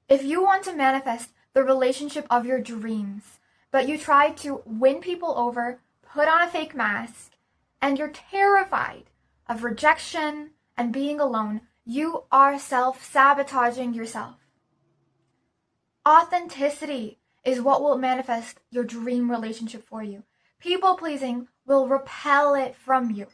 If you want to manifest the relationship of your dreams, but you try to win people over, put on a fake mask, and you're terrified of rejection and being alone, you are self-sabotaging yourself. Authenticity is what will manifest your dream relationship for you. People-pleasing will repel it from you.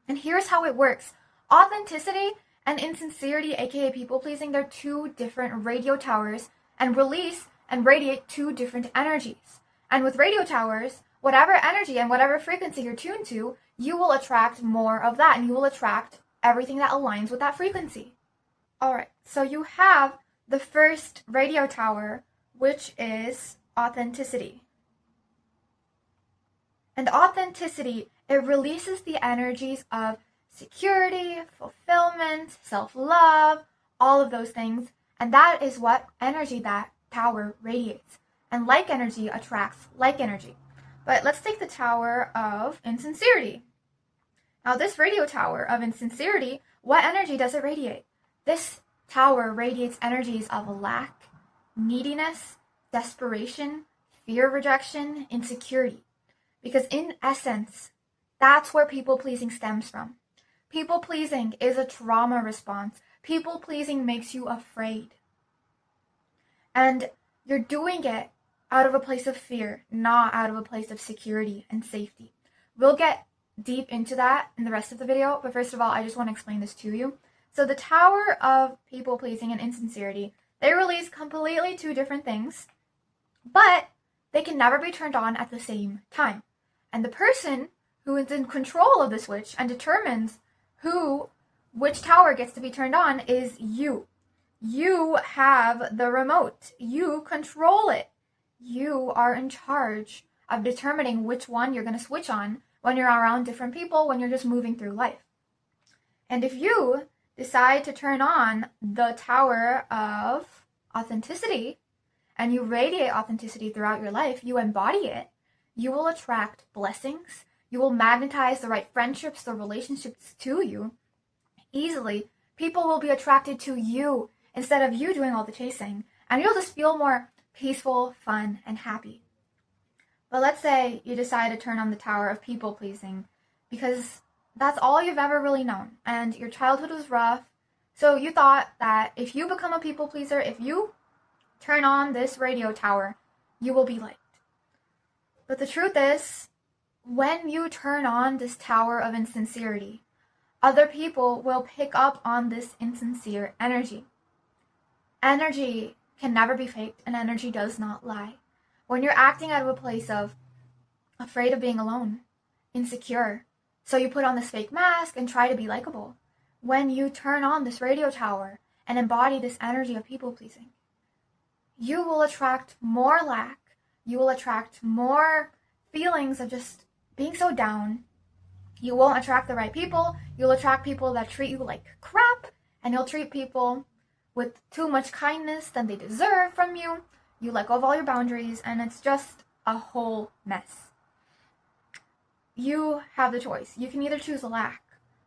And here's how it works. Authenticity and insincerity, aka people-pleasing, they're two different radio towers and release and radiate two different energies. And with radio towers, whatever energy and whatever frequency you're tuned to, you will attract more of that, and you will attract everything that aligns with that frequency. Alright, so you have the first radio tower, which is authenticity. And authenticity, it releases the energies of security, fulfillment, self-love, all of those things. And that is what energy that tower radiates. And like energy attracts like energy. But let's take the tower of insincerity. Now this radio tower of insincerity, what energy does it radiate? This tower radiates energies of lack, neediness, desperation, fear of rejection, insecurity. Because in essence, that's where people-pleasing stems from. People-pleasing is a trauma response. People-pleasing makes you afraid. And you're doing it out of a place of fear, not out of a place of security and safety. We'll get deep into that in the rest of the video, but first of all, I just want to explain this to you. So the tower of people-pleasing and insincerity, they release completely two different things, but they can never be turned on at the same time. And the person who is in control of the switch and determines which tower gets to be turned on is you. You have the remote. You control it. You are in charge of determining which one you're going to switch on when you're around different people, when you're just moving through life. And if you decide to turn on the tower of authenticity and you radiate authenticity throughout your life, you embody it, you will attract blessings. You will magnetize the right friendships, the relationships to you easily. People will be attracted to you instead of you doing all the chasing. And you'll just feel more peaceful, fun, and happy. But let's say you decide to turn on the tower of people-pleasing because that's all you've ever really known. And your childhood was rough. So you thought that if you become a people-pleaser, if you turn on this radio tower, you will be liked. But the truth is, when you turn on this tower of insincerity, other people will pick up on this insincere energy. Energy can never be faked, and energy does not lie. When you're acting out of a place of afraid of being alone, insecure, so you put on this fake mask and try to be likable. When you turn on this radio tower and embody this energy of people-pleasing, you will attract more lack. You will attract more feelings of just being so down. You won't attract the right people. You'll attract people that treat you like crap, and you'll treat people with too much kindness than they deserve from you. You let go of all your boundaries, and it's just a whole mess. You have the choice. You can either choose lack,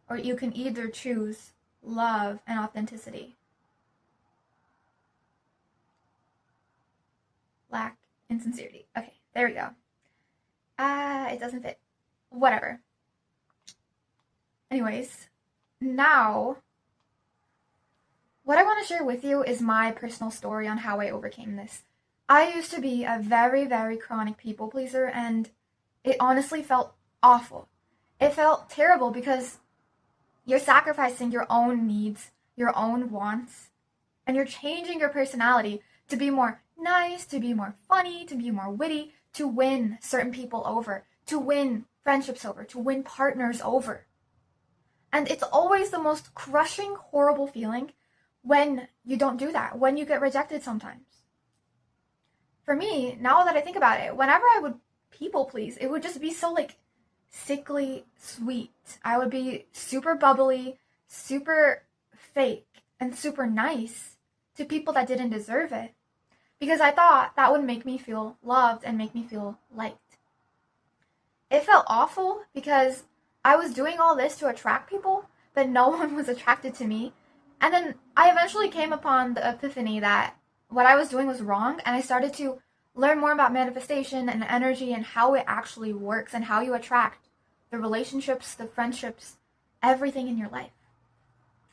or you can either choose love and authenticity. Lack, insincerity. Okay, there we go. It doesn't fit. Whatever. Anyways, now, what I want to share with you is my personal story on how I overcame this. I used to be a very, very chronic people pleaser, and it honestly felt awful. It felt terrible because you're sacrificing your own needs, your own wants, and you're changing your personality to be more nice, to be more funny, to be more witty, to win certain people over, to win friendships over, to win partners over. And it's always the most crushing, horrible feeling when you don't do that, when you get rejected sometimes. For me, now that I think about it, whenever I would people please, it would just be so sickly sweet. I would be super bubbly, super fake, and super nice to people that didn't deserve it, because I thought that would make me feel loved and make me feel liked. It felt awful because I was doing all this to attract people, but no one was attracted to me, And then I eventually came upon the epiphany that what I was doing was wrong, and I started to learn more about manifestation and energy and how it actually works and how you attract the relationships, the friendships, everything in your life.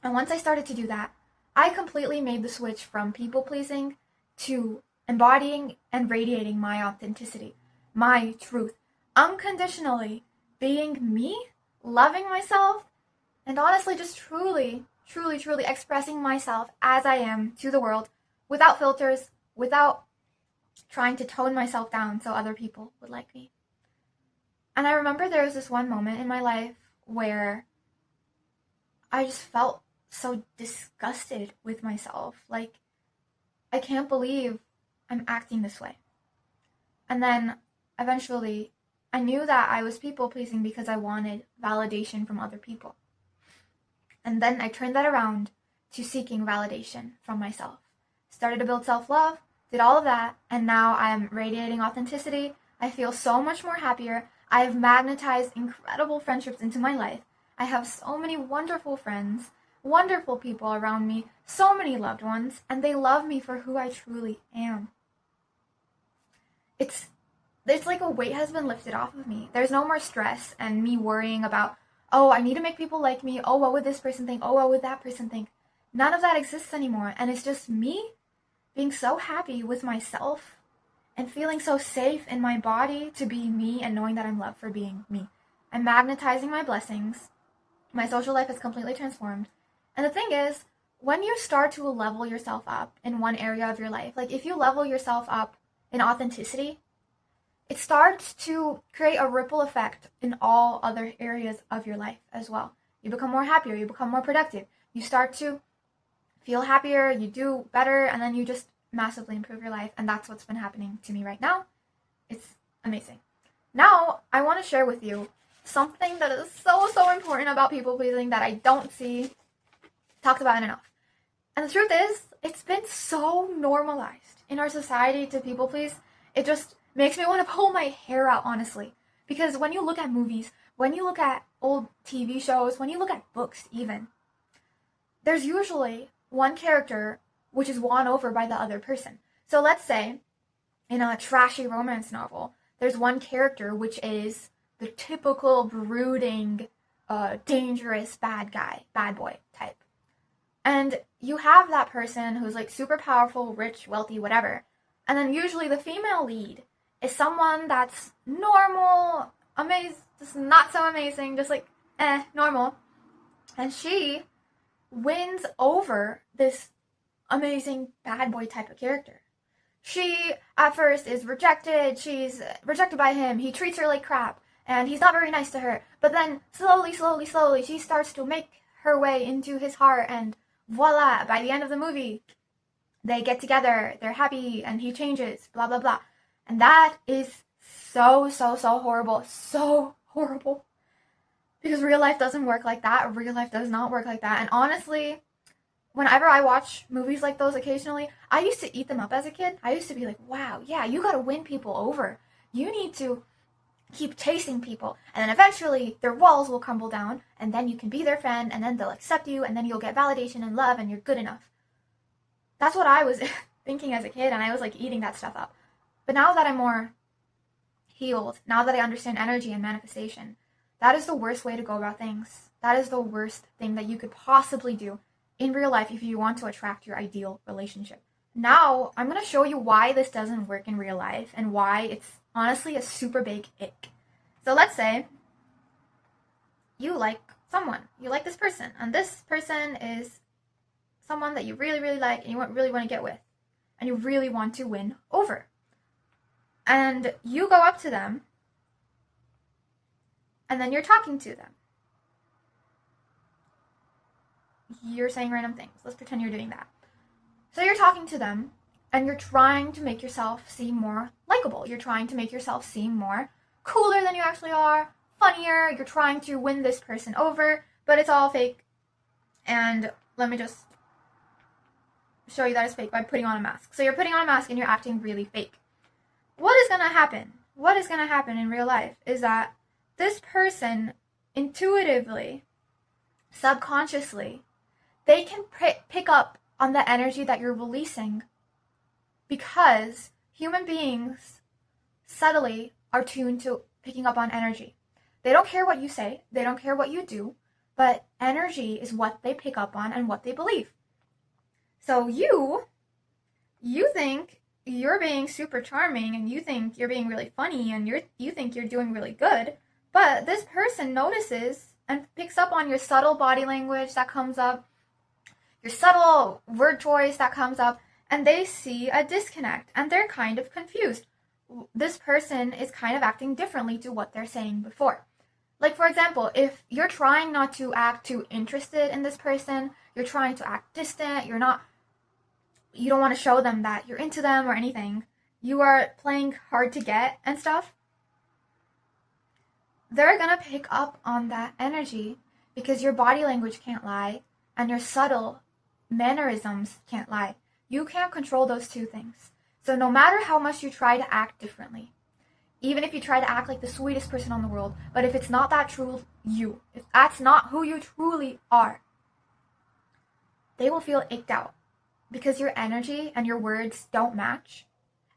And once I started to do that, I completely made the switch from people pleasing to embodying and radiating my authenticity, my truth, unconditionally being me, loving myself, and honestly just truly expressing myself as I am to the world without filters, without trying to tone myself down so other people would like me. And I remember there was this one moment in my life where I just felt so disgusted with myself. Like, I can't believe I'm acting this way. And then eventually I knew that I was people pleasing because I wanted validation from other people. And then I turned that around to seeking validation from myself. Started to build self-love, did all of that, and now I am radiating authenticity. I feel so much more happier. I have magnetized incredible friendships into my life. I have so many wonderful friends, wonderful people around me, so many loved ones, and they love me for who I truly am. It's like a weight has been lifted off of me. There's no more stress and me worrying about, oh, I need to make people like me. Oh, what would this person think? Oh, what would that person think? None of that exists anymore. And it's just me being so happy with myself and feeling so safe in my body to be me and knowing that I'm loved for being me. I'm magnetizing my blessings. My social life has completely transformed. And the thing is, when you start to level yourself up in one area of your life, like if you level yourself up in authenticity, it starts to create a ripple effect in all other areas of your life as well. You become more happier, you become more productive, you start to feel happier, you do better, and then you just massively improve your life. And that's what's been happening to me right now. It's amazing. Now, I want to share with you something that is so important about people pleasing that I don't see talked about enough. And the truth is, it's been so normalized in our society to people please. It just makes me want to pull my hair out, honestly. Because when you look at movies, when you look at old TV shows, when you look at books even, there's usually one character which is won over by the other person. So let's say in a trashy romance novel, there's one character which is the typical brooding, dangerous bad guy, bad boy type. And you have that person who's like super powerful, rich, wealthy, whatever. And then usually the female lead is someone that's normal, just not so amazing, just like, normal. And she wins over this amazing bad boy type of character. She, at first, is rejected. She's rejected by him. He treats her like crap. And he's not very nice to her. But then, slowly, she starts to make her way into his heart. And voila, by the end of the movie, they get together. They're happy. And he changes. Blah, blah, blah. And that is so horrible. So horrible. Because real life doesn't work like that. Real life does not work like that. And honestly, whenever I watch movies like those occasionally, I used to eat them up as a kid. I used to be like, wow, yeah, you gotta win people over. You need to keep chasing people. And then eventually their walls will crumble down, and then you can be their friend, and then they'll accept you, and then you'll get validation and love, and you're good enough. That's what I was thinking as a kid, and I was like eating that stuff up. But now that I'm more healed, now that I understand energy and manifestation, that is the worst way to go about things. That is the worst thing that you could possibly do in real life if you want to attract your ideal relationship. Now, I'm going to show you why this doesn't work in real life and why it's honestly a super big ick. So let's say you like someone. You like this person, and this person is someone that you really like and you really want to get with, and you really want to win over. And you go up to them, and then you're talking to them. You're saying random things. Let's pretend you're doing that. So you're talking to them, and you're trying to make yourself seem more likable. You're trying to make yourself seem more cooler than you actually are, funnier. You're trying to win this person over, but it's all fake. And let me just show you that it's fake by putting on a mask. So you're putting on a mask and you're acting really fake. What is going to happen? What is going to happen in real life is that this person intuitively, subconsciously, they can pick up on the energy that you're releasing, because human beings subtly are tuned to picking up on energy. They don't care what you say, they don't care what you do, but energy is what they pick up on and what they believe. So you think you're being super charming, and you think you're being really funny, and you think you're doing really good, but this person notices and picks up on your subtle body language that comes up, your subtle word choice that comes up, and they see a disconnect, and they're kind of confused. This person is kind of acting differently to what they're saying before. Like, for example, if you're trying not to act too interested in this person, you're trying to act distant, you don't want to show them that you're into them or anything, you are playing hard to get and stuff, they're gonna pick up on that energy, because your body language can't lie and your subtle mannerisms can't lie. You can't control those two things. So no matter how much you try to act differently, even if you try to act like the sweetest person on the world, but if it's not that true you, if that's not who you truly are, they will feel icked out, because your energy and your words don't match,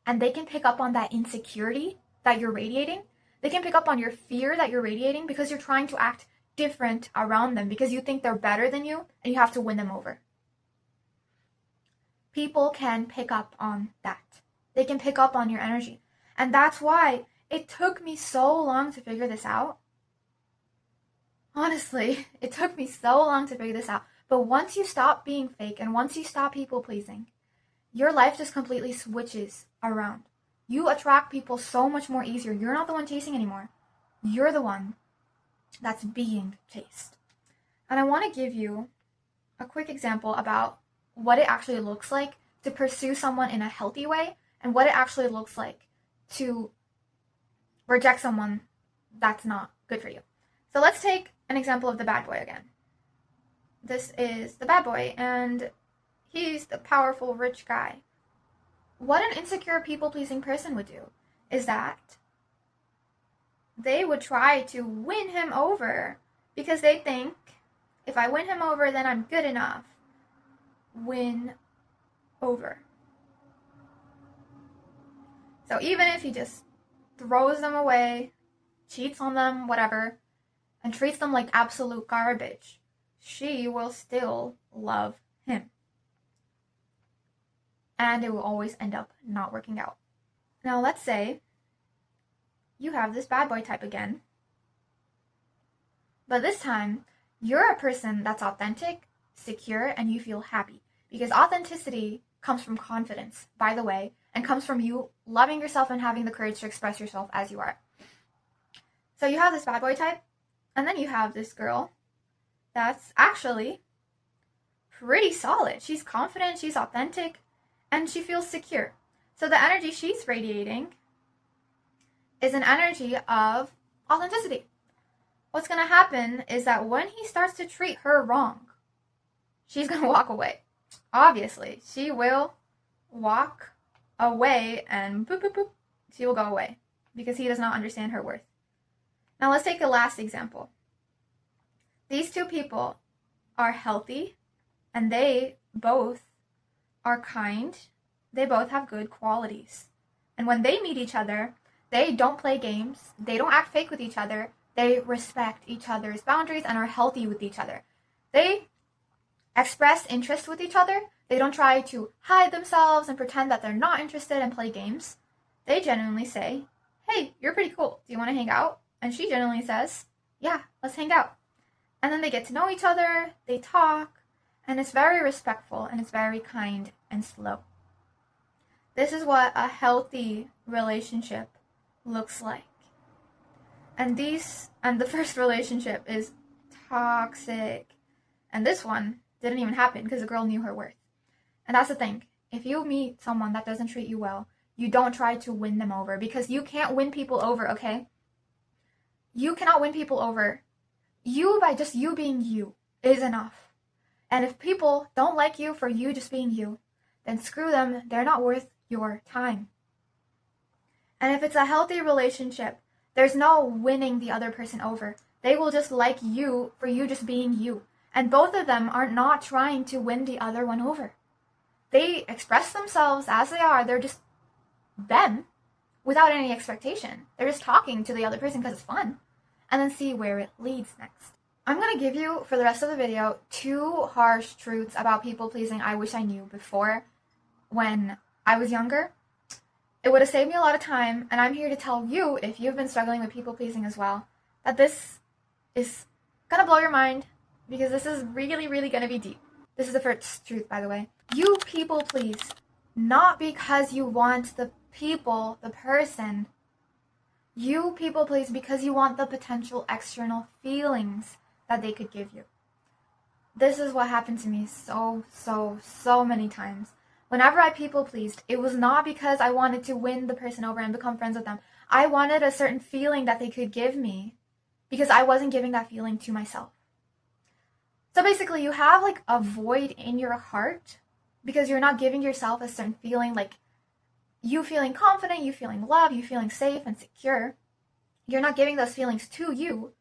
and they can pick up on that insecurity that you're radiating. They can pick up on your fear that you're radiating, because you're trying to act different around them, because you think they're better than you and you have to win them over. People can pick up on that. They can pick up on your energy. And that's why it took me so long to figure this out. Honestly, it took me so long to figure this out. But once you stop being fake, and once you stop people pleasing, your life just completely switches around. You attract people so much more easier. You're not the one chasing anymore. You're the one that's being chased. And I want to give you a quick example about what it actually looks like to pursue someone in a healthy way, and what it actually looks like to reject someone that's not good for you. So let's take an example of the bad boy again. This is the bad boy, and he's the powerful, rich guy. What an insecure, people-pleasing person would do is that they would try to win him over, because they think, if I win him over, then I'm good enough. Win over. So even if he just throws them away, cheats on them, whatever, and treats them like absolute garbage, she will still love him. And it will always end up not working out. Now let's say you have this bad boy type again, but this time you're a person that's authentic, secure, and you feel happy. Because authenticity comes from confidence, by the way, and comes from you loving yourself and having the courage to express yourself as you are. So you have this bad boy type, and then you have this girl that's actually pretty solid. She's confident, she's authentic, and she feels secure. So the energy she's radiating is an energy of authenticity. What's going to happen is that when he starts to treat her wrong, she's going to walk away. Obviously, she will walk away, and boop, boop, boop, she will go away, because he does not understand her worth. Now let's take a last example. These two people are healthy, and they both are kind. They both have good qualities. And when they meet each other, they don't play games. They don't act fake with each other. They respect each other's boundaries and are healthy with each other. They express interest with each other. They don't try to hide themselves and pretend that they're not interested and play games. They genuinely say, hey, you're pretty cool. Do you want to hang out? And she genuinely says, yeah, let's hang out. And then they get to know each other, they talk, and it's very respectful, and it's very kind and slow. This is what a healthy relationship looks like. And the first relationship is toxic. And this one didn't even happen because the girl knew her worth. And that's the thing. If you meet someone that doesn't treat you well, you don't try to win them over, because you can't win people over, okay? You cannot win people over. You, by just you being you, is enough. And if people don't like you for you just being you, then screw them. They're not worth your time. And if it's a healthy relationship, there's no winning the other person over. They will just like you for you just being you. And both of them are not trying to win the other one over. They express themselves as they are. They're just them without any expectation. They're just talking to the other person because it's fun, and then see where it leads next. I'm going to give you, for the rest of the video, 2 harsh truths about people pleasing I wish I knew before when I was younger. It would have saved me a lot of time, and I'm here to tell you, if you've been struggling with people pleasing as well, that this is going to blow your mind, because this is really, really going to be deep. This is the first truth, by the way. You people please not because you want the people, the person. You people please because you want the potential external feelings that they could give you. This is what happened to me so many times. Whenever I people pleased, it was not because I wanted to win the person over and become friends with them. I wanted a certain feeling that they could give me because I wasn't giving that feeling to myself. So basically, you have like a void in your heart because you're not giving yourself a certain feeling, like you feeling confident, you feeling loved, you feeling safe and secure. You're not giving those feelings to you.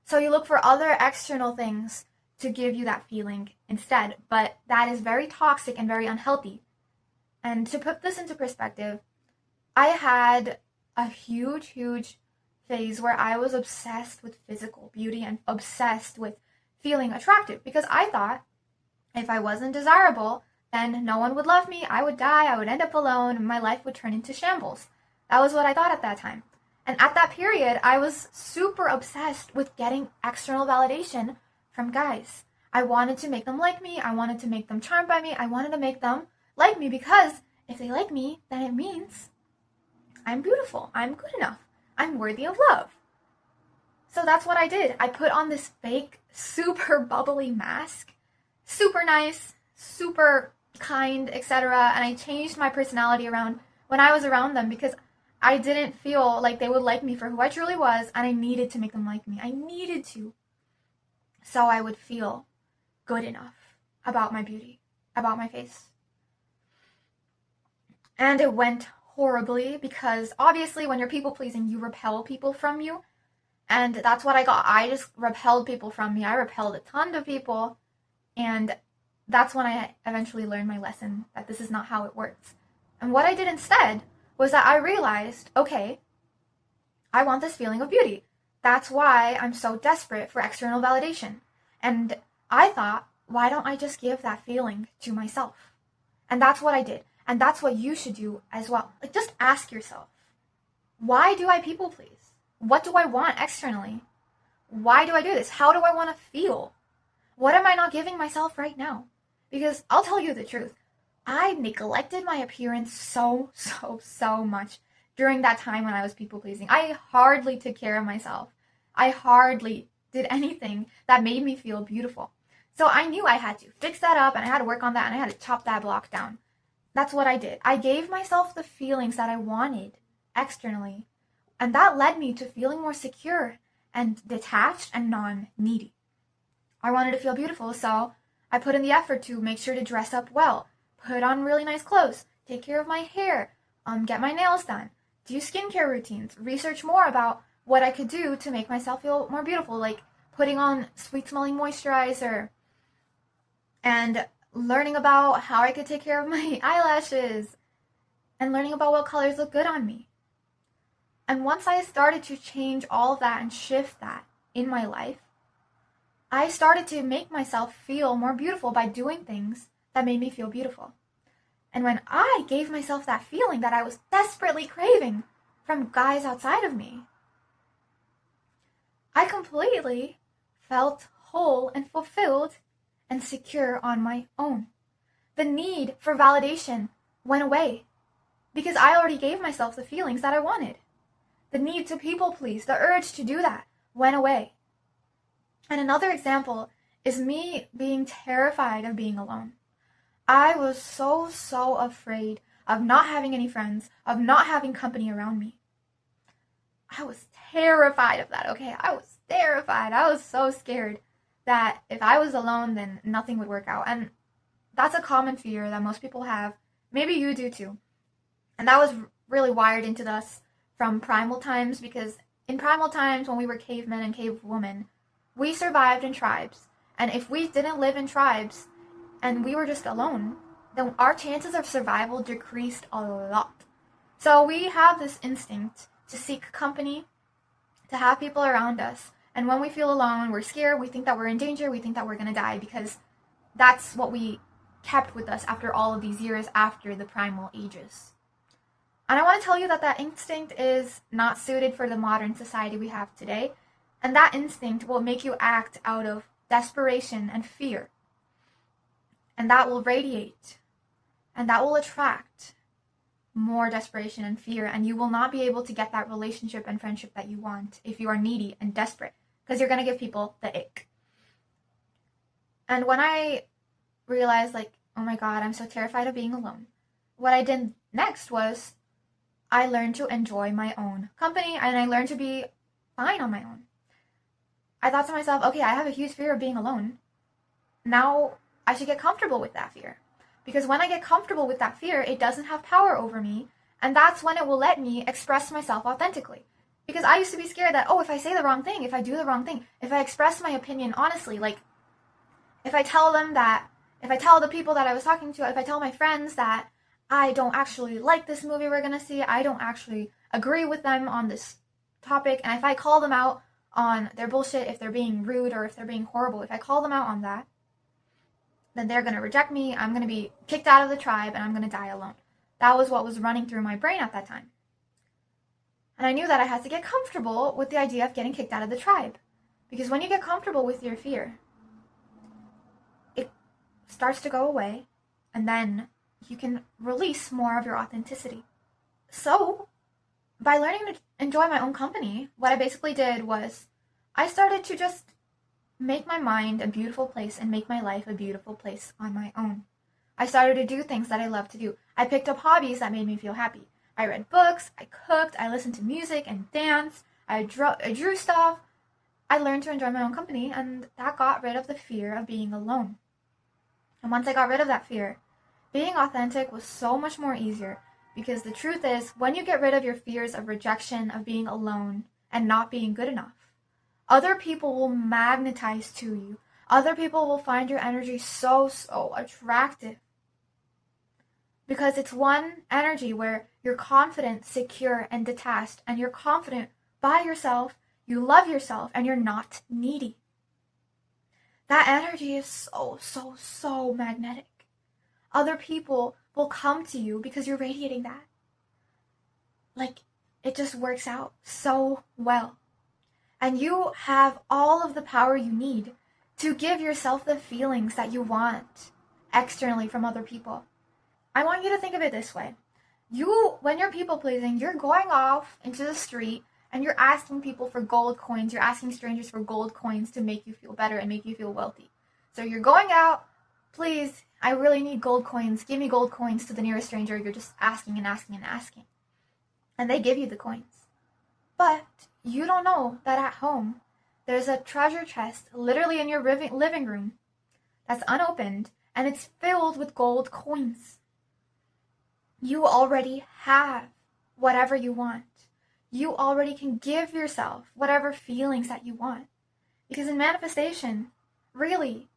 So you look for other external things to give you that feeling instead. But that is very toxic and very unhealthy. And to put this into perspective, I had a huge phase where I was obsessed with physical beauty and obsessed with feeling attractive, because I thought if I wasn't desirable, then no one would love me, I would die, I would end up alone, and my life would turn into shambles. That was what I thought at that time. And at that period, I was super obsessed with getting external validation from guys. I wanted to make them like me, I wanted to make them charmed by me, I wanted to make them like me, because if they like me, then it means I'm beautiful, I'm good enough, I'm worthy of love. So that's what I did. I put on this fake, super bubbly mask, super nice, super kind, etc. And I changed my personality around when I was around them because I didn't feel like they would like me for who I truly was, and I needed to make them like me. I needed to. So I would feel good enough about my beauty, about my face. And it went horribly because obviously when you're people pleasing, you repel people from you. And that's what I got. I just repelled people from me. I repelled a ton of people. And that's when I eventually learned my lesson that this is not how it works. And what I did instead was that I realized, okay, I want this feeling of beauty. That's why I'm so desperate for external validation. And I thought, why don't I just give that feeling to myself? And that's what I did. And that's what you should do as well. Like, just ask yourself, why do I people please? What do I want externally? Why do I do this? How do I want to feel? What am I not giving myself right now? Because I'll tell you the truth. I neglected my appearance so much during that time when I was people pleasing. I hardly took care of myself. I hardly did anything that made me feel beautiful. So I knew I had to fix that up, and I had to work on that, and I had to chop that block down. That's what I did. I gave myself the feelings that I wanted externally. And that led me to feeling more secure and detached and non-needy. I wanted to feel beautiful, so I put in the effort to make sure to dress up well, put on really nice clothes, take care of my hair, get my nails done, do skincare routines, research more about what I could do to make myself feel more beautiful, like putting on sweet-smelling moisturizer and learning about how I could take care of my eyelashes and learning about what colors look good on me. And once I started to change all of that and shift that in my life, I started to make myself feel more beautiful by doing things that made me feel beautiful. And when I gave myself that feeling that I was desperately craving from guys outside of me, I completely felt whole and fulfilled and secure on my own. The need for validation went away because I already gave myself the feelings that I wanted. The need to people please, the urge to do that, went away. And another example is me being terrified of being alone. I was so afraid of not having any friends, of not having company around me. I was terrified of that, okay? I was terrified. I was so scared that if I was alone, then nothing would work out. And that's a common fear that most people have. Maybe you do too. And that was really wired into us from primal times, because in primal times when we were cavemen and cave women, we survived in tribes. And if we didn't live in tribes and we were just alone, then our chances of survival decreased a lot. So we have this instinct to seek company, to have people around us. And when we feel alone, we're scared, we think that we're in danger, we think that we're going to die, because that's what we kept with us after all of these years after the primal ages. And I want to tell you that that instinct is not suited for the modern society we have today. And that instinct will make you act out of desperation and fear. And that will radiate. And that will attract more desperation and fear. And you will not be able to get that relationship and friendship that you want if you are needy and desperate. Because you're going to give people the ick. And when I realized, like, oh my God, I'm so terrified of being alone, what I did next was I learned to enjoy my own company, and I learned to be fine on my own. I thought to myself, okay, I have a huge fear of being alone. Now I should get comfortable with that fear. Because when I get comfortable with that fear, it doesn't have power over me, and that's when it will let me express myself authentically. Because I used to be scared that, oh, if I say the wrong thing, if I do the wrong thing, if I express my opinion honestly, like, if I tell the people that I was talking to, if I tell my friends that I don't actually like this movie we're going to see, I don't actually agree with them on this topic, and if I call them out on their bullshit, if they're being rude or if they're being horrible, if I call them out on that, then they're going to reject me, I'm going to be kicked out of the tribe, and I'm going to die alone. That was what was running through my brain at that time. And I knew that I had to get comfortable with the idea of getting kicked out of the tribe. Because when you get comfortable with your fear, it starts to go away, and then you can release more of your authenticity. So, by learning to enjoy my own company, what I basically did was I started to just make my mind a beautiful place and make my life a beautiful place on my own. I started to do things that I love to do. I picked up hobbies that made me feel happy. I read books, I cooked, I listened to music and danced, I drew stuff. I learned to enjoy my own company, and that got rid of the fear of being alone. And once I got rid of that fear, being authentic was so much more easier, because the truth is, when you get rid of your fears of rejection, of being alone, and not being good enough, other people will magnetize to you. Other people will find your energy so attractive. Because it's one energy where you're confident, secure, and detached, and you're confident by yourself, you love yourself, and you're not needy. That energy is so magnetic. Other people will come to you because you're radiating that. Like, it just works out so well. And you have all of the power you need to give yourself the feelings that you want externally from other people. I want you to think of it this way. When you're people pleasing, you're going off into the street and you're asking people for gold coins. You're asking strangers for gold coins to make you feel better and make you feel wealthy. So you're going out, please, I really need gold coins. Give me gold coins to the nearest stranger. You're just asking and asking and asking. And they give you the coins. But you don't know that at home, there's a treasure chest literally in your living room that's unopened, and it's filled with gold coins. You already have whatever you want. You already can give yourself whatever feelings that you want. Because in manifestation, really,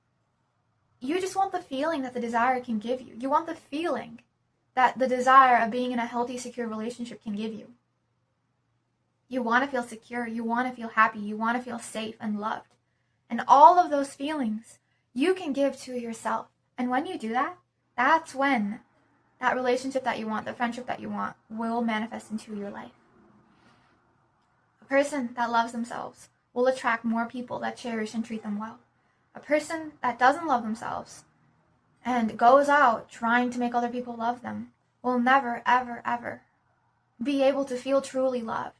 you just want the feeling that the desire can give you. You want the feeling that the desire of being in a healthy, secure relationship can give you. You want to feel secure. You want to feel happy. You want to feel safe and loved. And all of those feelings you can give to yourself. And when you do that, that's when that relationship that you want, the friendship that you want, will manifest into your life. A person that loves themselves will attract more people that cherish and treat them well. A person that doesn't love themselves and goes out trying to make other people love them will never, ever, ever be able to feel truly loved.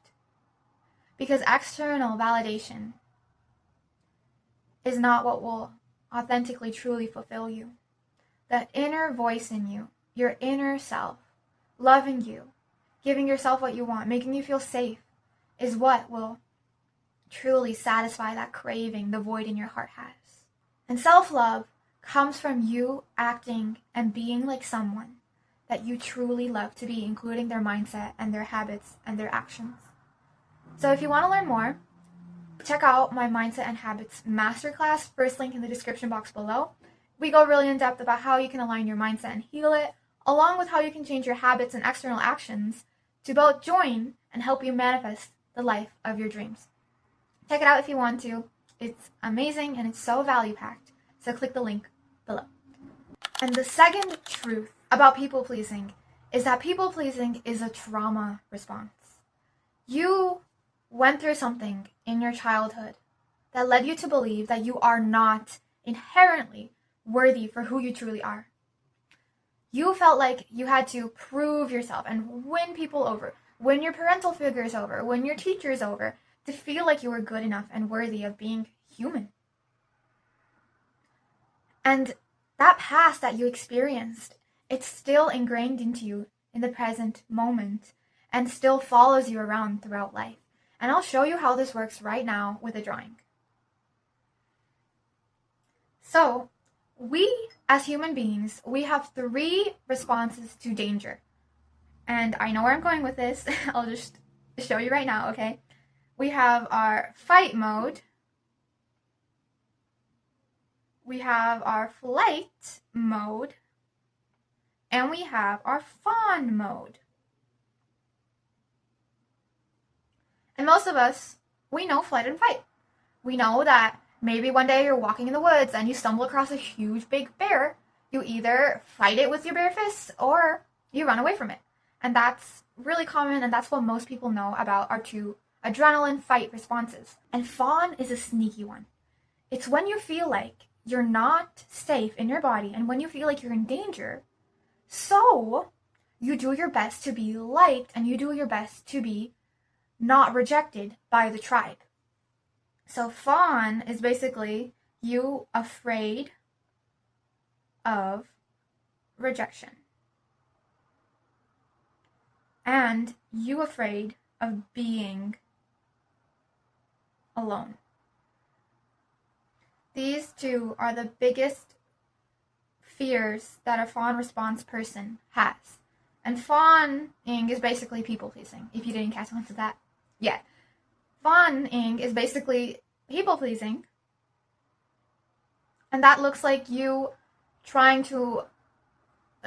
Because external validation is not what will authentically, truly fulfill you. The inner voice in you, your inner self, loving you, giving yourself what you want, making you feel safe, is what will truly satisfy that craving the void in your heart has. And self-love comes from you acting and being like someone that you truly love to be, including their mindset and their habits and their actions. So if you want to learn more, check out my Mindset and Habits Masterclass, first link in the description box below. We go really in depth about how you can align your mindset and heal it, along with how you can change your habits and external actions to both join and help you manifest the life of your dreams. Check it out if you want to. It's amazing and it's so value-packed. So click the link below. And the second truth about people-pleasing is that people-pleasing is a trauma response. You went through something in your childhood that led you to believe that you are not inherently worthy for who you truly are. You felt like you had to prove yourself and win people over, win your parental figures over, win your teachers over, to feel like you were good enough and worthy of being human. And that past that you experienced, it's still ingrained into you in the present moment and still follows you around throughout life. And I'll show you how this works right now with a drawing. So, we as human beings, we have 3 responses to danger. And I know where I'm going with this. I'll just show you right now, okay? We have our fight mode. We have our flight mode. And we have our fawn mode. And most of us, we know flight and fight. We know that maybe one day you're walking in the woods and you stumble across a huge big bear. You either fight it with your bare fists or you run away from it. And that's really common, and that's what most people know about our 2 adrenaline fight responses. And fawn is a sneaky one. It's when you feel like you're not safe in your body and when you feel like you're in danger. So you do your best to be liked and you do your best to be not rejected by the tribe. So fawn is basically you afraid of rejection. And you afraid of being alone. These 2 are the biggest fears that a fawn response person has. And fawning is basically people-pleasing, if you didn't catch on to that yet. Fawning is basically people-pleasing. And that looks like you trying to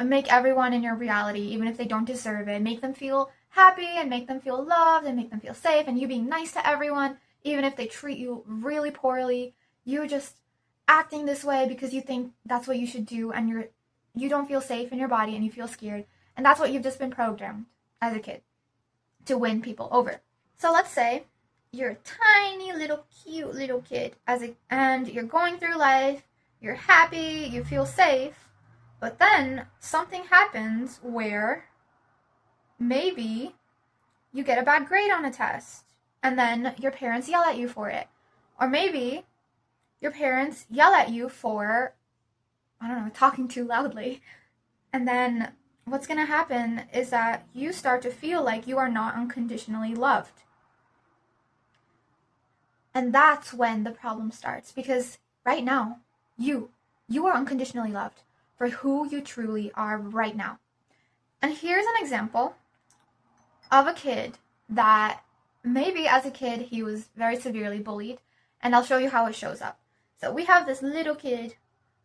make everyone in your reality, even if they don't deserve it, make them feel happy and make them feel loved and make them feel safe, and you being nice to everyone, even if they treat you really poorly. You just acting this way because you think that's what you should do, and you don't feel safe in your body and you feel scared. And that's what you've just been programmed as a kid to win people over. So let's say you're a tiny little cute little kid and you're going through life, you're happy, you feel safe, but then something happens where maybe you get a bad grade on a test and then your parents yell at you for it. Or maybe your parents yell at you for, talking too loudly. And then what's going to happen is that you start to feel like you are not unconditionally loved. And that's when the problem starts, because right now, you are unconditionally loved for who you truly are right now. And here's an example of a kid that maybe as a kid he was very severely bullied, and I'll show you how it shows up. So we have this little kid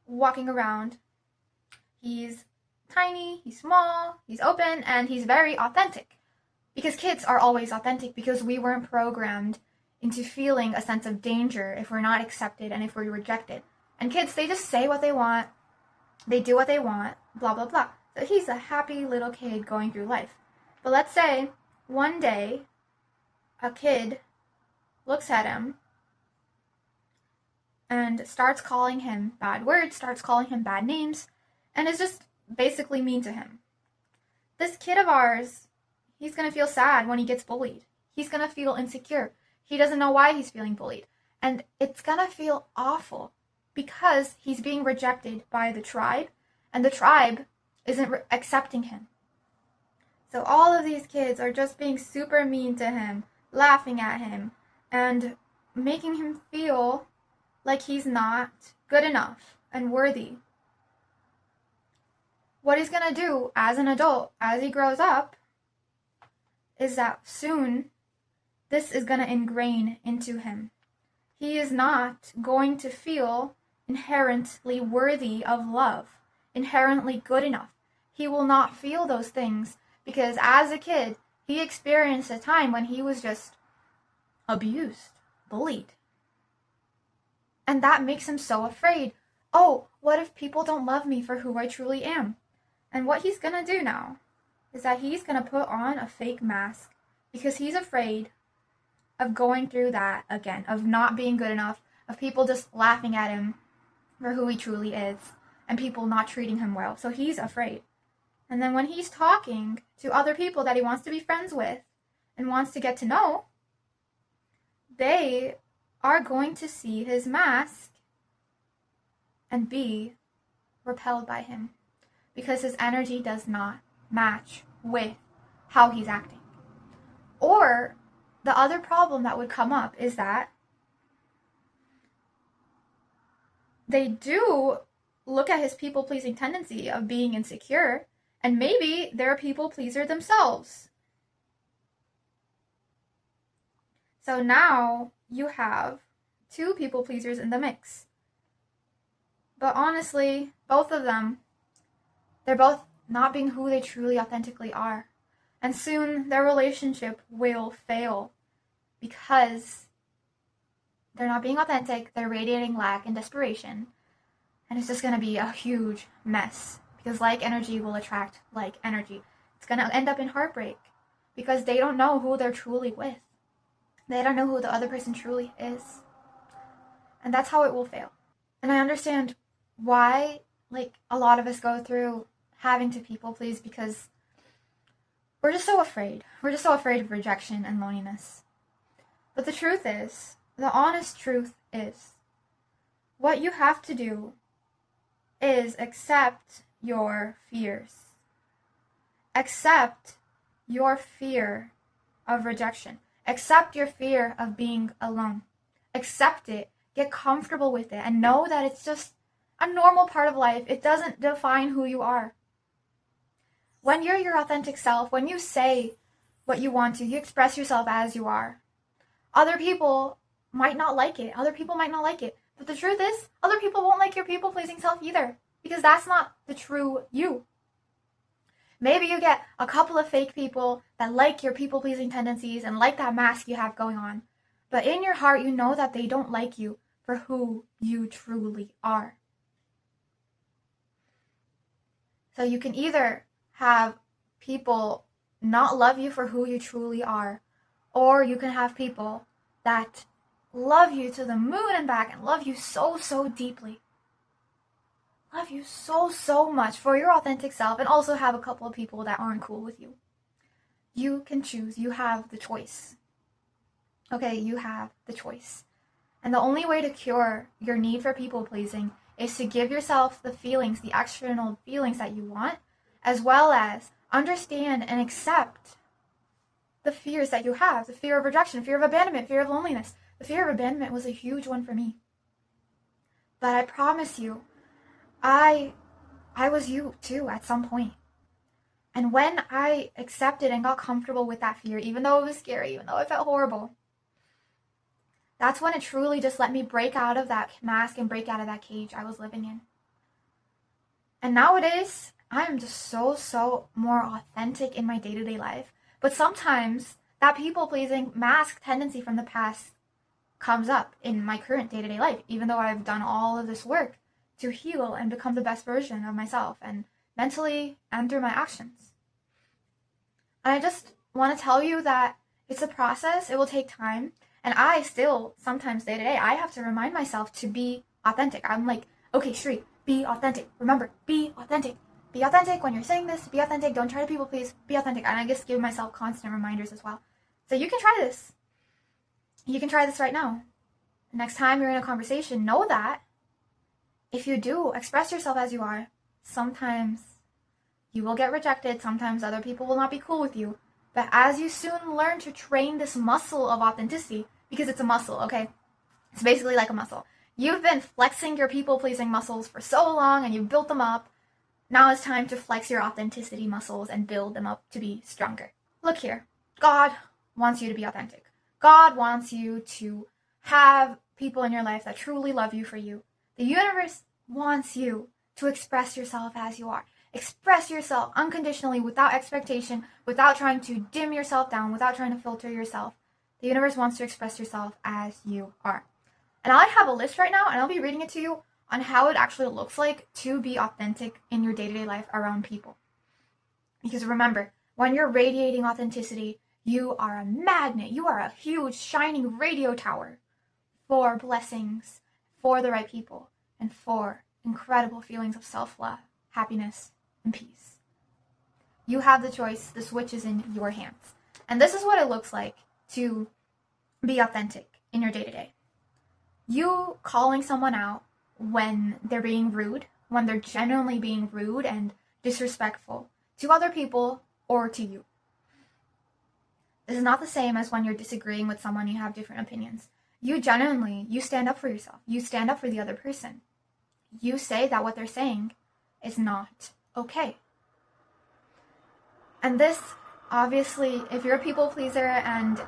walking around. He's tiny, he's small, he's open, and he's very authentic. Because kids are always authentic, because we weren't programmed into feeling a sense of danger if we're not accepted and if we're rejected. And kids, they just say what they want, they do what they want, blah, blah, blah. So he's a happy little kid going through life. But let's say one day a kid looks at him and starts calling him bad words, starts calling him bad names, and is just basically mean to him. This kid of ours, he's going to feel sad when he gets bullied. He's going to feel insecure. He doesn't know why he's feeling bullied. And it's going to feel awful because he's being rejected by the tribe, and the tribe isn't accepting him. So all of these kids are just being super mean to him, laughing at him, and making him feel like he's not good enough and worthy. What he's going to do as an adult, as he grows up, is that soon this is going to ingrain into him. he is not going to feel inherently worthy of love, inherently good enough. He will not feel those things because as a kid, he experienced a time when he was just abused, bullied. And that makes him so afraid. Oh, what if people don't love me for who I truly am? And what he's gonna do now is that he's gonna put on a fake mask because he's afraid of going through that again, of not being good enough, of people just laughing at him for who he truly is, and people not treating him well. So he's afraid. And then when he's talking to other people that he wants to be friends with and wants to get to know, they are going to see his mask and be repelled by him because his energy does not match with how he's acting. Or the other problem that would come up is that they do look at his people-pleasing tendency of being insecure, and maybe they're a people-pleaser themselves. So now you have two people-pleasers in the mix. But honestly, both of them, they're both not being who they truly authentically are. And soon their relationship will fail because they're not being authentic, they're radiating lack and desperation. And it's just going to be a huge mess because like energy will attract like energy. It's going to end up in heartbreak because they don't know who they're truly with. They don't know who the other person truly is. And that's how it will fail. And I understand why, a lot of us go through having to people please because we're just so afraid. We're just so afraid of rejection and loneliness. But the truth is, the honest truth is, what you have to do is accept your fears. Accept your fear of rejection. Accept your fear of being alone. Accept it. Get comfortable with it and know that it's just a normal part of life. It doesn't define who you are. When you're your authentic self, when you say what you want to, you express yourself as you are. Other people might not like it. Other people might not like it. But the truth is, other people won't like your people-pleasing self either because that's not the true you. Maybe you get a couple of fake people that like your people-pleasing tendencies and like that mask you have going on. But in your heart, you know that they don't like you for who you truly are. So you can either have people not love you for who you truly are, or you can have people that love you to the moon and back and love you so, so deeply. Love you so, so much for your authentic self, and also have a couple of people that aren't cool with you. You can choose. You have the choice. Okay, you have the choice. And the only way to cure your need for people-pleasing is to give yourself the feelings, the external feelings that you want, as well as understand and accept the fears that you have, the fear of rejection, fear of abandonment, fear of loneliness. The fear of abandonment was a huge one for me. But I promise you, I was you too at some point. And when I accepted and got comfortable with that fear, even though it was scary, even though it felt horrible, that's when it truly just let me break out of that mask and break out of that cage I was living in. And nowadays, I am just so, so more authentic in my day-to-day life. But sometimes that people-pleasing mask tendency from the past comes up in my current day-to-day life, even though I've done all of this work to heal and become the best version of myself, and mentally and through my actions. And I just want to tell you that it's a process. It will take time. And I still, sometimes day to day, I have to remind myself to be authentic. I'm like, okay, Shri, be authentic. Remember, be authentic. Be authentic when you're saying this. Be authentic. Don't try to people please. Be authentic. And I just give myself constant reminders as well. So you can try this. You can try this right now. Next time you're in a conversation, know that if you do express yourself as you are, sometimes you will get rejected. Sometimes other people will not be cool with you. But as you soon learn to train this muscle of authenticity, because it's a muscle, okay? It's basically like a muscle. You've been flexing your people-pleasing muscles for so long and you've built them up. Now it's time to flex your authenticity muscles and build them up to be stronger. Look here. God wants you to be authentic. God wants you to have people in your life that truly love you for you. The universe wants you to express yourself as you are. Express yourself unconditionally, without expectation, without trying to dim yourself down, without trying to filter yourself. The universe wants to express yourself as you are. And I have a list right now, and I'll be reading it to you on how it actually looks like to be authentic in your day-to-day life around people. Because remember, when you're radiating authenticity, you are a magnet. You are a huge, shining radio tower for blessings, for the right people, and for incredible feelings of self-love, happiness, and peace. You have the choice. The switch is in your hands. And this is what it looks like to be authentic in your day-to-day. You calling someone out when they're being rude, when they're genuinely being rude and disrespectful to other people or to you. This is not the same as when you're disagreeing with someone, you have different opinions. You stand up for yourself. You stand up for the other person. You say that what they're saying is not okay. And this, obviously, if you're a people pleaser and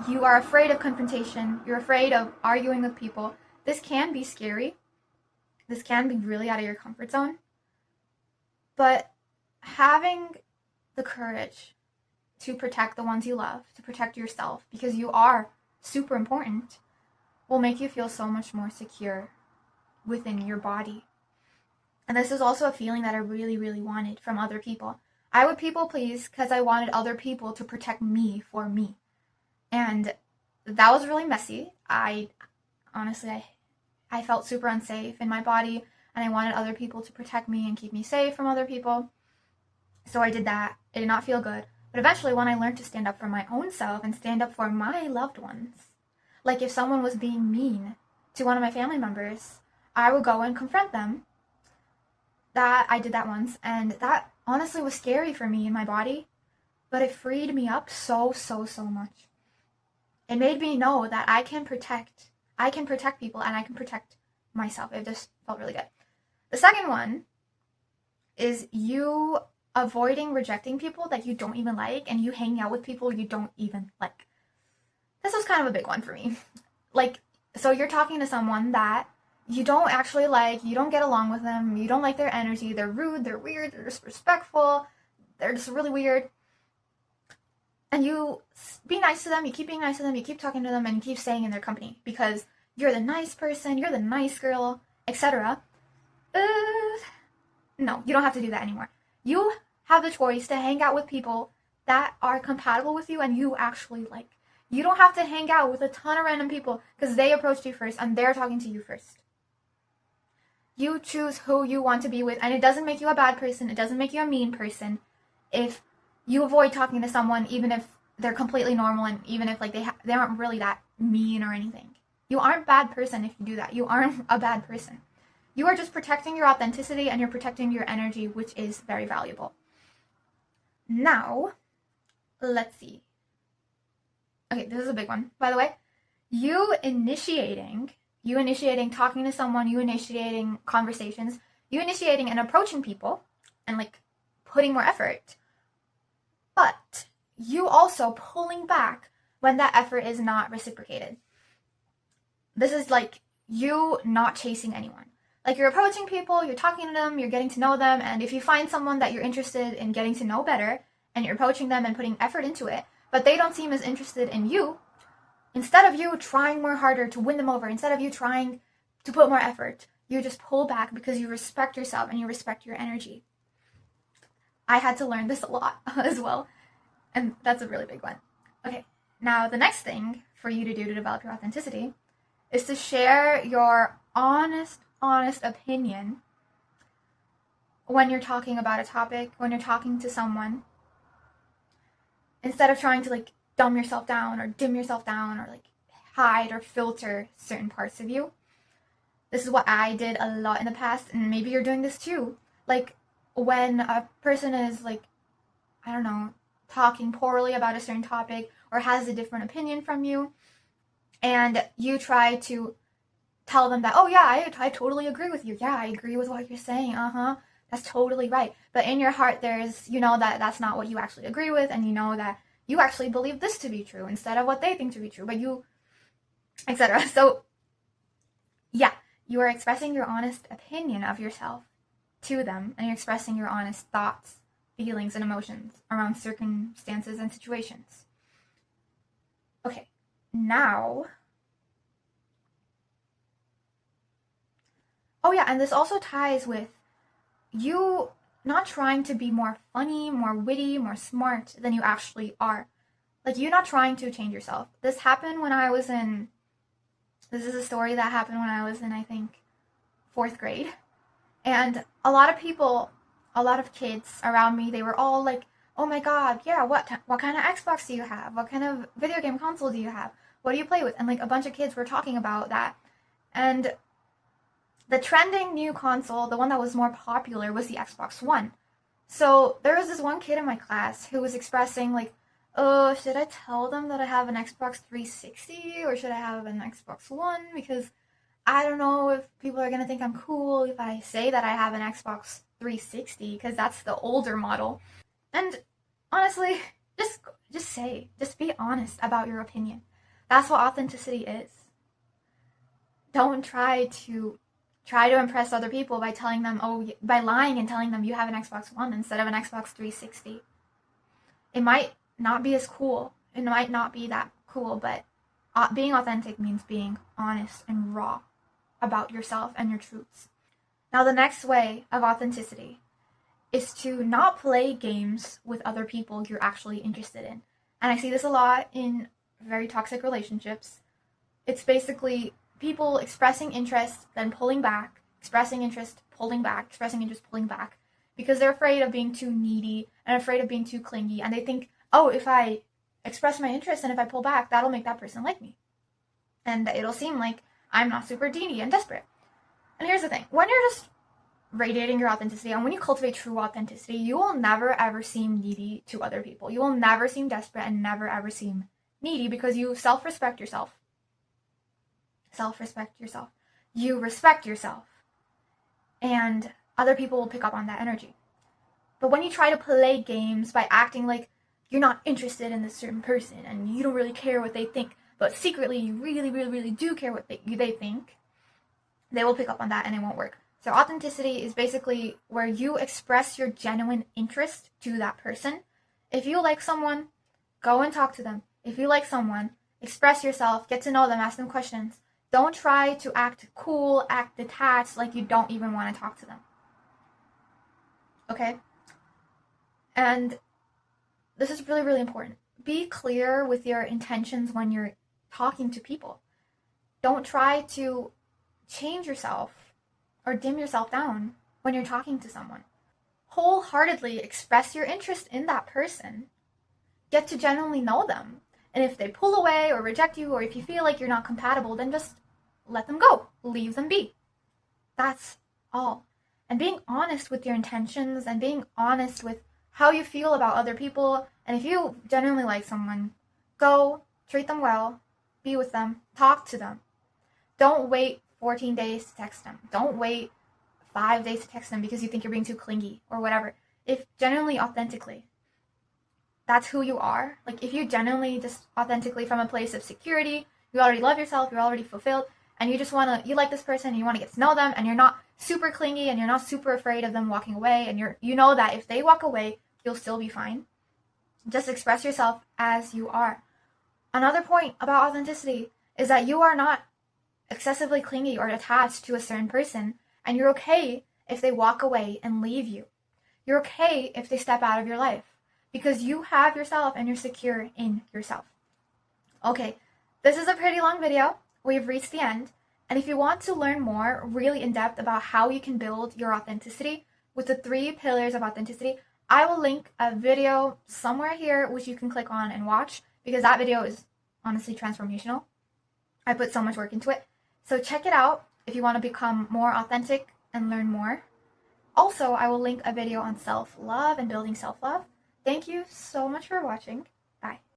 you are afraid of confrontation, you're afraid of arguing with people, this can be scary. This can be really out of your comfort zone. But having the courage to protect the ones you love, to protect yourself, because you are super important, will make you feel so much more secure within your body. And this is also a feeling that I really, really wanted from other people. I would people please because I wanted other people to protect me for me. And that was really messy. I felt super unsafe in my body, and I wanted other people to protect me and keep me safe from other people. So I did that. It did not feel good. But eventually, when I learned to stand up for my own self and stand up for my loved ones, like if someone was being mean to one of my family members, I would go and confront them. I did that once, and that honestly was scary for me in my body, but it freed me up so much. It made me know that I can protect people, and I can protect myself. It just felt really good. The second one is you avoiding rejecting people that you don't even like, and you hanging out with people you don't even like. This was kind of a big one for me. So you're talking to someone that you don't actually like, you don't get along with them, you don't like their energy, they're rude, they're weird, they're disrespectful, they're just really weird. And you be nice to them, you keep being nice to them, you keep talking to them, and you keep staying in their company because you're the nice person, you're the nice girl, etc. No, you don't have to do that anymore. You have the choice to hang out with people that are compatible with you and you actually like. You don't have to hang out with a ton of random people because they approached you first and they're talking to you first. You choose who you want to be with, and it doesn't make you a bad person, it doesn't make you a mean person if you avoid talking to someone even if they're completely normal and even if they aren't really that mean or anything. You aren't a bad person if you do that. You aren't a bad person. You are just protecting your authenticity and you're protecting your energy, which is very valuable. Now, let's see. Okay, this is a big one, by the way. You initiating talking to someone, you initiating conversations, you initiating and approaching people and putting more effort. But you also pulling back when that effort is not reciprocated. This is you not chasing anyone. You're approaching people, you're talking to them, you're getting to know them, and if you find someone that you're interested in getting to know better, and you're approaching them and putting effort into it, but they don't seem as interested in you, instead of you trying more harder to win them over, instead of you trying to put more effort, you just pull back because you respect yourself and you respect your energy. I had to learn this a lot as well, and that's a really big one. Okay, now the next thing for you to do to develop your authenticity is to share your honest opinion when you're talking about a topic, when you're talking to someone, instead of trying to dumb yourself down or dim yourself down or hide or filter certain parts of you. This is what I did a lot in the past, and maybe you're doing this too. When a person is talking poorly about a certain topic or has a different opinion from you, and you try to tell them that, oh yeah, I totally agree with you. Yeah, I agree with what you're saying. That's totally right. But in your heart, there's, that that's not what you actually agree with, and that you actually believe this to be true instead of what they think to be true, but you, etc. So Yeah, you are expressing your honest opinion of yourself to them, and you're expressing your honest thoughts, feelings, and emotions around circumstances and situations. Okay, now. Oh, yeah, and this also ties with you not trying to be more funny, more witty, more smart than you actually are. Like, you're not trying to change yourself. This happened when I was in. This is a story that happened when I was in, I think, fourth grade. And a lot of people, a lot of kids around me, they were all like, oh my god, yeah, what kind of Xbox do you have? What kind of video game console do you have? What do you play with? And like a bunch of kids were talking about that. And the trending new console, the one that was more popular, was the Xbox One. So there was this one kid in my class who was expressing like, oh, should I tell them that I have an Xbox 360 or should I have an Xbox One? Because I don't know if people are gonna think I'm cool if I say that I have an Xbox 360 because that's the older model. And honestly, just be honest about your opinion. That's what authenticity is. Don't try to impress other people by telling them, by lying and telling them you have an Xbox One instead of an Xbox 360. It might not be as cool. It might not be that cool, but being authentic means being honest and raw about yourself and your truths. Now, the next way of authenticity is to not play games with other people you're actually interested in. And I see this a lot in very toxic relationships. It's basically people expressing interest, then pulling back, expressing interest, pulling back, expressing interest, pulling back, because they're afraid of being too needy and afraid of being too clingy. And they think, oh, if I express my interest and if I pull back, that'll make that person like me. And it'll seem like I'm not super needy and desperate. And here's the thing. When you're just radiating your authenticity and when you cultivate true authenticity, you will never ever seem needy to other people. You will never seem desperate and never ever seem needy because you self-respect yourself. Self-respect yourself. You respect yourself. And other people will pick up on that energy. But when you try to play games by acting like you're not interested in this certain person and you don't really care what they think, but secretly you really, really, really do care what they think, they will pick up on that and it won't work. So authenticity is basically where you express your genuine interest to that person. If you like someone, go and talk to them. If you like someone, express yourself, get to know them, ask them questions. Don't try to act cool, act detached, like you don't even want to talk to them. Okay? And this is really, really important. Be clear with your intentions when you're talking to people. Don't try to change yourself or dim yourself down when you're talking to someone. Wholeheartedly express your interest in that person. Get to genuinely know them. And if they pull away or reject you, or if you feel like you're not compatible, then just let them go. Leave them be. That's all. And being honest with your intentions and being honest with how you feel about other people. And if you genuinely like someone, go, treat them well, be with them, talk to them. Don't wait 14 days to text them. Don't wait 5 days to text them because you think you're being too clingy or whatever. If genuinely, authentically, that's who you are. Like, if you genuinely just authentically from a place of security, you already love yourself, you're already fulfilled, and you just you like this person, and you want to get to know them, and you're not super clingy, and you're not super afraid of them walking away, and you know that if they walk away, you'll still be fine. Just express yourself as you are. Another point about authenticity is that you are not excessively clingy or attached to a certain person, and you're okay if they walk away and leave you. You're okay if they step out of your life because you have yourself and you're secure in yourself. Okay, this is a pretty long video. We've reached the end. And if you want to learn more really in depth about how you can build your authenticity with the 3 pillars of authenticity, I will link a video somewhere here which you can click on and watch because that video is honestly transformational. I put so much work into it. So check it out if you want to become more authentic and learn more. Also, I will link a video on self-love and building self-love. Thank you so much for watching. Bye.